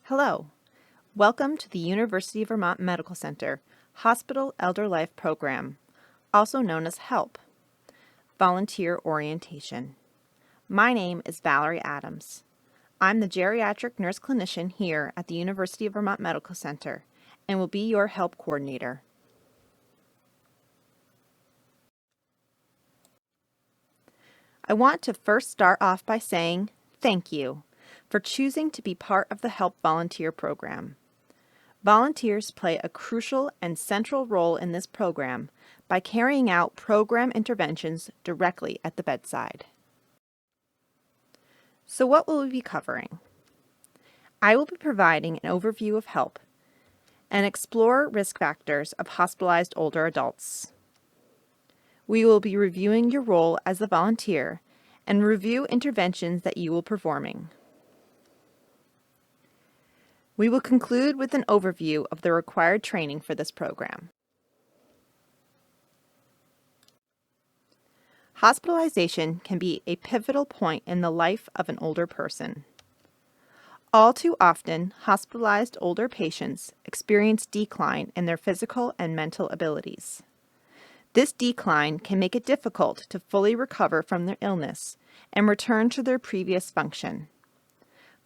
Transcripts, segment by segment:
Hello. Welcome to the University of Vermont Medical Center Hospital Elder Life Program, also known as HELP, Volunteer Orientation. My name is Valerie Adams. I'm the geriatric nurse clinician here at the University of Vermont Medical Center and will be your HELP coordinator. I want to first start off by saying thank you for choosing to be part of the HELP volunteer program. Volunteers play a crucial and central role in this program by carrying out program interventions directly at the bedside. So what will we be covering? I will be providing an overview of HELP and explore risk factors of hospitalized older adults. We will be reviewing your role as a volunteer and review interventions that you will be performing. We will conclude with an overview of the required training for this program. Hospitalization can be a pivotal point in the life of an older person. All too often, hospitalized older patients experience decline in their physical and mental abilities. This decline can make it difficult to fully recover from their illness and return to their previous function.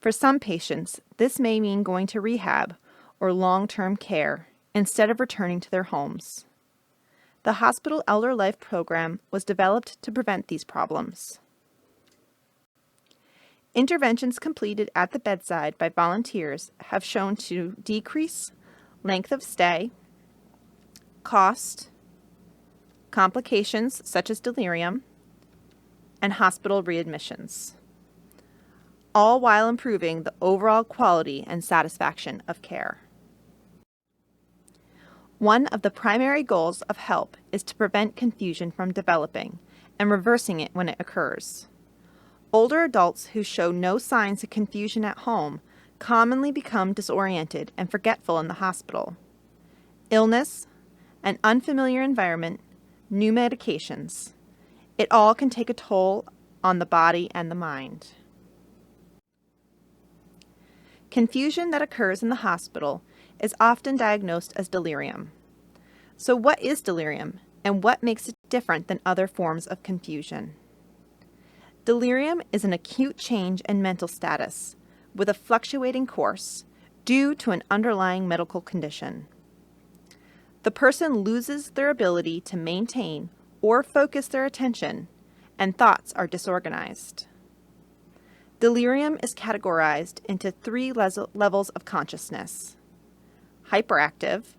For some patients, this may mean going to rehab or long-term care instead of returning to their homes. The Hospital Elder Life Program was developed to prevent these problems. Interventions completed at the bedside by volunteers have shown to decrease length of stay, cost, complications such as delirium, and hospital readmissions, all while improving the overall quality and satisfaction of care. One of the primary goals of HELP is to prevent confusion from developing and reversing it when it occurs. Older adults who show no signs of confusion at home commonly become disoriented and forgetful in the hospital. Illness, an unfamiliar environment, new medications, it all can take a toll on the body and the mind. Confusion that occurs in the hospital is often diagnosed as delirium. So what is delirium and what makes it different than other forms of confusion? Delirium is an acute change in mental status with a fluctuating course due to an underlying medical condition. The person loses their ability to maintain or focus their attention, and thoughts are disorganized. Delirium is categorized into three levels of consciousness: hyperactive,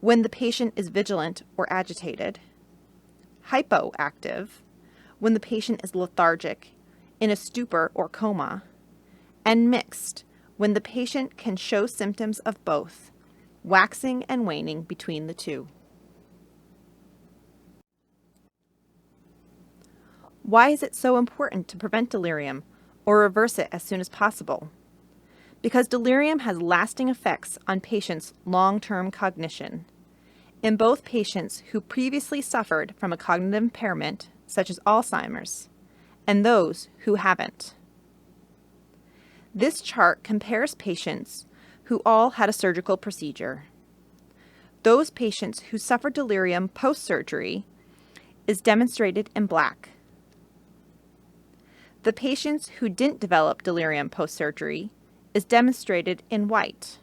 when the patient is vigilant or agitated; hypoactive, when the patient is lethargic, in a stupor or coma; and mixed, when the patient can show symptoms of both, waxing and waning between the two. Why is it so important to prevent delirium or reverse it as soon as possible? Because delirium has lasting effects on patients' long-term cognition. In both patients who previously suffered from a cognitive impairment, such as Alzheimer's, and those who haven't. This chart compares patients who all had a surgical procedure. Those patients who suffered delirium post-surgery is demonstrated in black. The patients who didn't develop delirium post-surgery is demonstrated in white.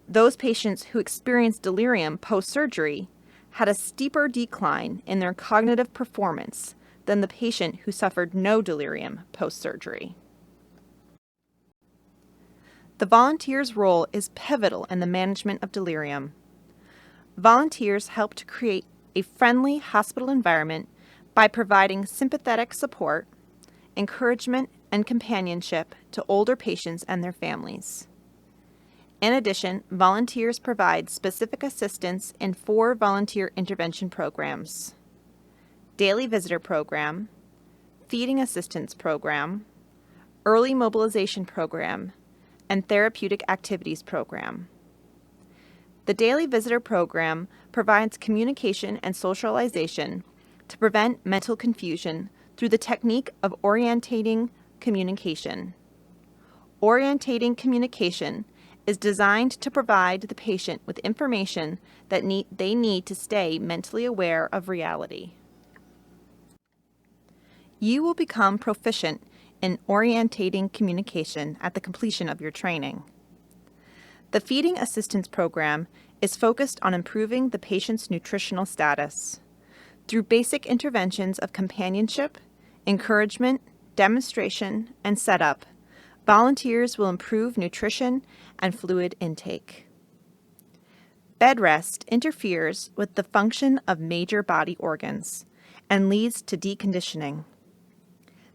Those patients who experienced delirium post-surgery had a steeper decline in their cognitive performance than the patient who suffered no delirium post-surgery. The volunteer's role is pivotal in the management of delirium. Volunteers help to create a friendly hospital environment by providing sympathetic support, encouragement, and companionship to older patients and their families. In addition, volunteers provide specific assistance in 4 volunteer intervention programs: Daily Visitor Program, Feeding Assistance Program, Early Mobilization Program, and Therapeutic Activities Program. The Daily Visitor Program provides communication and socialization to prevent mental confusion through the technique of orientating communication. Orientating communication is designed to provide the patient with information that they need to stay mentally aware of reality. You will become proficient in orientating communication at the completion of your training. The Feeding Assistance Program is focused on improving the patient's nutritional status. Through basic interventions of companionship, encouragement, demonstration, and setup, volunteers will improve nutrition and fluid intake. Bed rest interferes with the function of major body organs and leads to deconditioning.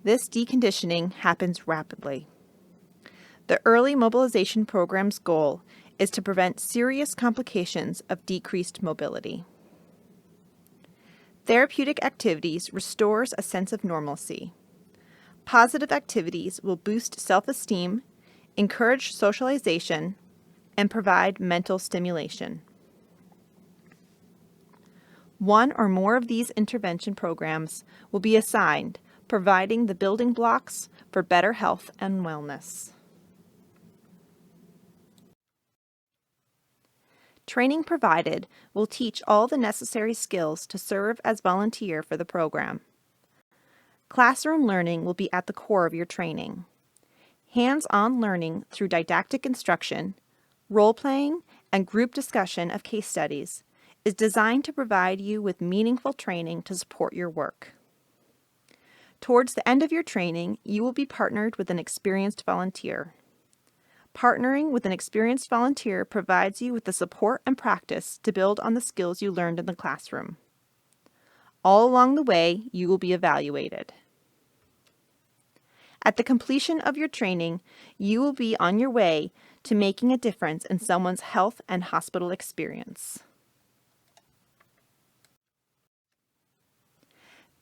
This deconditioning happens rapidly. The Early Mobilization Program's goal is to prevent serious complications of decreased mobility. Therapeutic activities restores a sense of normalcy. Positive activities will boost self-esteem, encourage socialization, and provide mental stimulation. One or more of these intervention programs will be assigned, providing the building blocks for better health and wellness. Training provided will teach all the necessary skills to serve as volunteer for the program. Classroom learning will be at the core of your training. Hands-on learning through didactic instruction, role-playing, and group discussion of case studies is designed to provide you with meaningful training to support your work. Towards the end of your training, you will be partnered with an experienced volunteer. Partnering with an experienced volunteer provides you with the support and practice to build on the skills you learned in the classroom. All along the way, you will be evaluated. At the completion of your training, you will be on your way to making a difference in someone's health and hospital experience.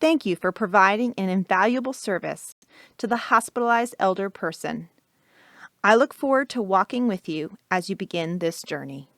Thank you for providing an invaluable service to the hospitalized elder person. I look forward to walking with you as you begin this journey.